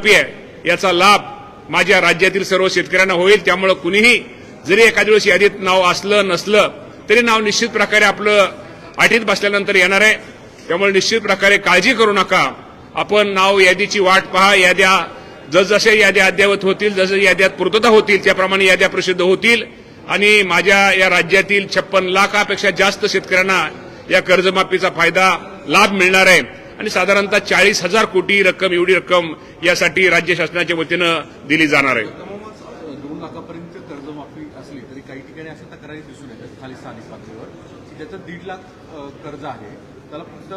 आहे याचा लाभ माझ्या राज्यातील सर्व शेतकऱ्यांना होईल। त्यामुळे कुणीही जरी एखाद्या वेळेस यादीत नाव असलं नसलं तरी नाव निश्चित प्रकारे आपलं अटीत बसल्यानंतर येणार आहे। त्यामुळे निश्चित प्रकारे काळजी करू नका। आपण नाव यादीची वाट पहा। याद्या जसजशा याद्या अद्ययावत होतील, जसं याद्यात पूर्तता होतील त्याप्रमाणे याद्या प्रसिद्ध होतील आणि माझ्या या राज्यातील 56 लाखापेक्षा जास्त शेतकऱ्यांना या कर्जमाफीचा फायदा लाभ मिळणार आहे आणि साधारणतः 40,000 कोटी रक्कम एवढी रक्कम यासाठी राज्य शासनाच्या वतीनं दिली जाणार आहे। 2 लाखापर्यंत कर्जमाफी असली तरी काही ठिकाणी अशा तक्रारी दिसून येतात खाली स्थानिक पातळीवर की त्याचं 1.5 लाख कर्ज आहे, त्याला फक्त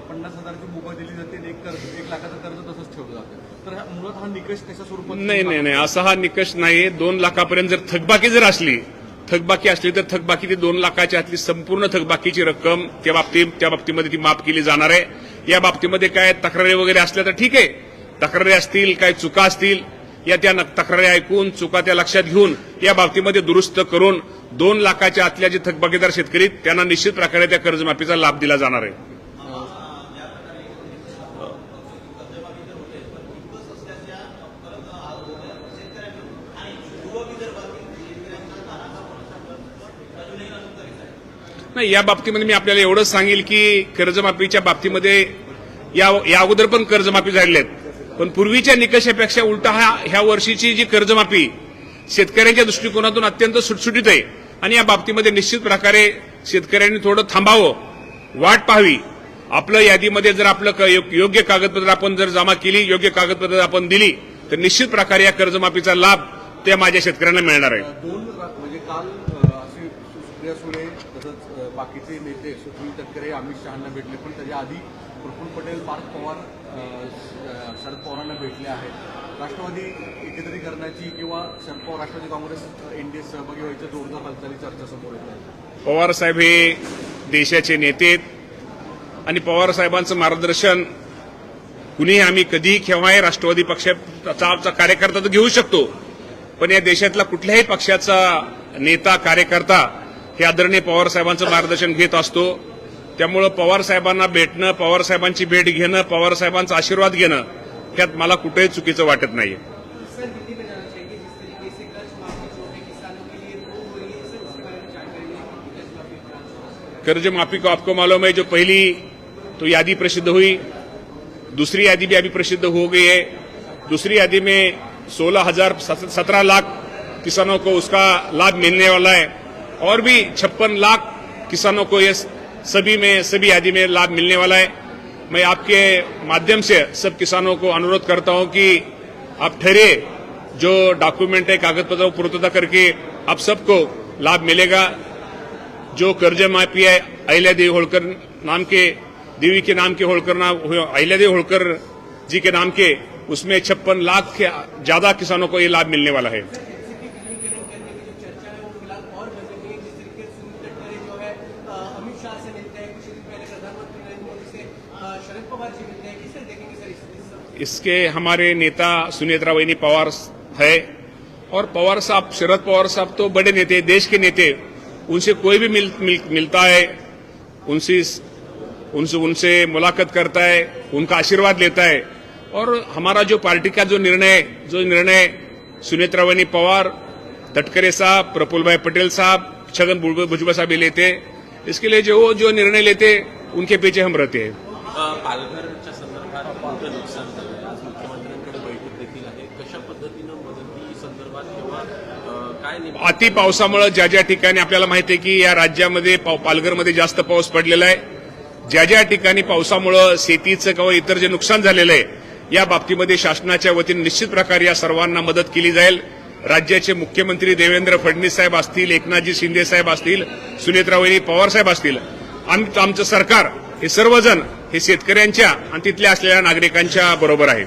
50,000ची मुभा दिली जाते आणि 1 लाखाचं कर्ज तसंच ठेवलं जातं। तर मुळात हा निकष कशा स्वरूपात? नाही, असा हा निकष नाही। 2 लाखापर्यंत जर थकबाकी असली तर थकबाकी ती 2 लाखाच्या आतली संपूर्ण थकबाकीची रक्कम त्या बाबतीमध्ये ती माफ केली जाणार आहे। या बाबतीमध्ये काय तक्रारी वगैरे असल्या तर ठीक आहे, तक्रारी असतील काय चुका असतील या त्या तक्रारी ऐकून चुका त्या लक्षात घेऊन या बाबतीमध्ये दुरुस्त करून 2 लाखाच्या आतल्या जे थकबाकीदार शेतकरी त्यांना निश्चित प्रकारे त्या कर्जमाफीचा लाभ दिला जाणार आहे। नाही, या बाबतीमध्ये मी आपल्याला एवढंच सांगेल की कर्जमाफीच्या बाबतीमध्ये या अगोदर पण कर्जमाफी झालेली आहेत, पण पूर्वीच्या निकषापेक्षा उलटा ह्या वर्षीची जी कर्जमाफी शेतकऱ्यांच्या दृष्टिकोनातून अत्यंत सुटसुटीत आहे आणि या बाबतीमध्ये निश्चित प्रकारे शेतकऱ्यांनी थोडं थांबावं, वाट पाहावी। आपलं यादीमध्ये जर आपलं योग्य कागदपत्र आपण जर जमा केली, योग्य कागदपत्र आपण दिली तर निश्चित प्रकारे या कर्जमाफीचा लाभ त्या माझ्या शेतकऱ्यांना मिळणार आहे। म्हणजे काल असे सुप्रिया सुळे तसंच बाकीचे नेते सुनील तटकरे अमित शहांना भेटले, पण त्याच्या आधी प्रफुल्ल पटेल पार्थ पवार शरद पवारांना भेटले आहेत। राष्ट्रवादी एकत्रीकरणाची किंवा शरद पवार राष्ट्रवादी काँग्रेस एनडीए सहभागी व्हायच्या जोरदार हालचाली चर्चा समोर येत आहेत। पवार साहेब हे देशाचे नेते आणि पवार साहेबांचं मार्गदर्शन कुणीही आम्ही कधीही केव्हाही राष्ट्रवादी पक्षाचा कार्यकर्ता तर घेऊ शकतो, पण या देशातला कुठल्याही पक्षाचा नेता कार्यकर्ता हे आदरणीय पवार साहेबांचं मार्गदर्शन घेत असतो। त्यामुळे पवार साहेबांना भेटणं, पवार साहेबांची भेट घेणं, पवार साहेबांचा आशीर्वाद घेणं यात मला कुठेही चुकीचं वाटत नाहीये। कर्जमाफी को आपको मालूम है, जो पहली तो यादी प्रसिद्ध हुई, दूसरी यादी भी अभी प्रसिद्ध हो गई है। दूसरी यादी में 17 लाख किसानों को उसका लाभ मिलने वाला है और भी 56 लाख किसानों को ये सभी यादी में लाभ मिलने वाला है। मैं आपके माध्यम से सब किसानों को अनुरोध करता हूं कि आप ठहरे, जो डॉक्यूमेंट है कागजपत्र पूर्तता करके आप सबको लाभ मिलेगा। जो कर्जमाफी है अहिल्यादेवी होळकर नाम के देवी के नाम के होळकर अहिल्यादेवी होळकर जी के नाम के, उसमें 56 लाख के ज्यादा किसानों को ये लाभ मिलने वाला है। इसके हमारे नेता सुनेत्रा वहिनी पवार है और पवार साहब, शरद पवार साहब तो बड़े नेते, देश के नेते, उनसे कोई भी मिलता है, उनसे मुलाकात करता है, उनका आशीर्वाद लेता है और हमारा जो पार्टी का जो निर्णय सुनेत्रा वहिनी पवार, तटकरे साहब, प्रफुल्ल भाई पटेल साहब, छगन भुजबळ साहब लेते, इसके लिए जो निर्णय लेते उनके पीछे हम रहते हैं। पालघरच्या संदर्भात मोठं नुकसान झालं, आज मुख्यमंत्र्यांकडे बैठक देखील आहे, कशा पद्धतीनं मदती संदर्भात किंवा काय? अति पावसामुळे ज्या ठिकाणी आपल्याला माहिती आहे की या राज्यामध्ये पालघरमध्ये जास्त पाऊस पडलेला आहे, ज्या ठिकाणी पावसामुळे शेतीचं किंवा इतर जे नुकसान झालेलं आहे या बाबतीमध्ये शासनाच्या वतीने निश्चित प्रकारे या सर्वांना मदत केली जाईल। राज्याचे मुख्यमंत्री देवेंद्र फडणवीस साहेब असतील, एकनाथजी शिंदे साहेब असतील, सुनेत्रा वहिनी पवार साहेब असतील, आमचं सरकार हे सर्वजण हे शेतकऱ्यांच्या आणि तिथल्या असलेल्या नागरिकांच्या बरोबर आहे।